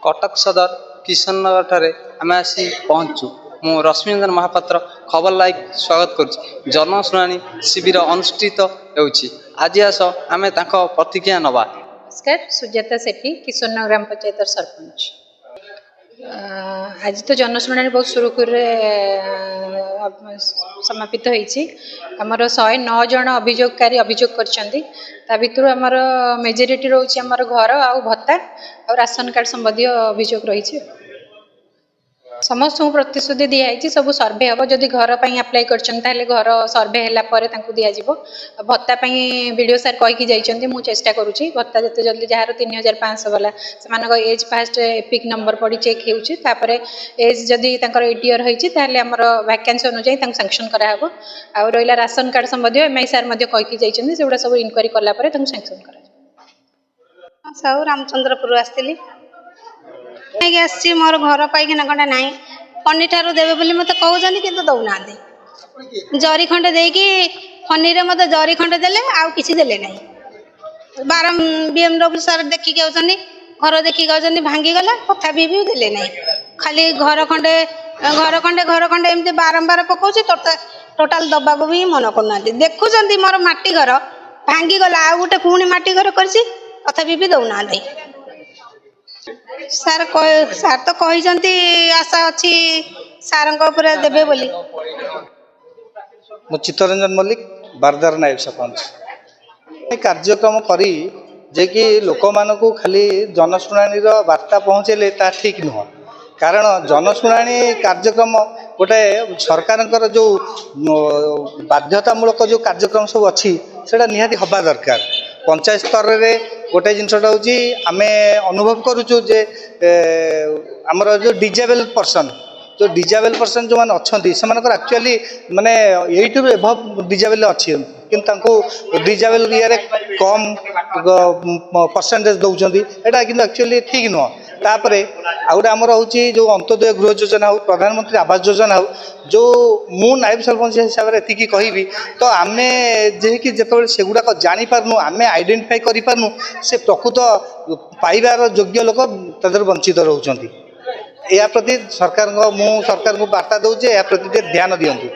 कटक सदर किशननगर ठारे आम आसी पहुँचु। मु रश्मिरंजन महापात्र खबर लाइक स्वागत कर जनशुणाणी शिविर अनुष्ठित होउछि। आज आस आम प्रतिक्रिया नवा। नमस्कार, सुजाता सेठी, किशोरनगर ग्राम पंचायत सरपंच। आज तो जनशुणाणी बहुत सुरुखुर समापित होइछि। हमर 109 जन अभियोगकारी अभियोग करछन्ती। ता भितर हमर मेजोरिटी रहउछि हमर घर आ भत्ता और राशन कार्ड संबंधी अभियोग रहिछि। समस्त प्रतिश्रुति दिखाई सब सर्वे हम जदि घर पर आप्लाय कर घर सर्वे है दिया भत्ता वीडियो सार कहीकि जाइए मुझे चेष्टा करुँची भत्ता जिते जल्दी जार 3500 गला से एज फास्ट एपिक नंबर पड़ी चेक होपर एज जदि 8 ईयर होमर वैकेंसी अनुजाई सांक्शन कराब आ रहा राशन कार्ड संबंधी एमआई सार कहीकि जाइए से गुड़ा सब इनक्वारी कलापर सांक्शन कर। साहू रामचंद्रपुर आसती मोर घर पाइकिना खंडे ना फनी ठार देवे बोली मत कहते कि दौना जरी खंडे देकी फनी रे मत जरी खंडे देले आउ किसी देले ना 12 BMW सार देखिक आउछनी घर देखिक आउछनी भांगी गला कथा भी देले ना खाली घर खंडे एमती बारंबार पकाउछि टोटाल दबा को भी मन करना देखुछंती मोर माटी घर भांगी गला आउ गोटे पुणी माटी घर करछि कथा भी दौना सार तो कहते आशा अच्छी सार देवे बोली। मु चित्तरंजन मल्लिक बारदार नायब सरपंच कार्यक्रम करी जे कि लोक मानू खाली जनशुणाणी वार्ता पहुँचेले ता ठीक नुह कारण जनशुणाणी कार्यक्रम गोटे सरकार जो बाध्यतामूलक जो कार्यक्रम सब अच्छी से निहाती हवा दरकार। पंचायत स्तर में गोटे जिनटा हूँ आम अनुभव करुचु जे आमर जो डिजेबल पर्सन जो मैंने अच्छा से एक्चुअली माने 8 ରୁ एभव डिजेबल अच्छी कि डिजेबल ये कम परसेंटेज दौरान यहाँ कि एक्चुअली ठीक नुह। तापर आउे आमर हूँ जो अंत्योदय गृह योजना हो प्रधानमंत्री आवास योजना हो जो मु नायब सरपंच हिसाब से एति कहबी तो आम जेकि जिते सेगुड़ाक जापारू आम आइडेंटिफाई करूँ से प्रकृत पाइबार योग्य लोक तदर वंचित रोचंती। या प्रति सरकार को बार्ता दूचे या प्रति ध्यान दिंतु।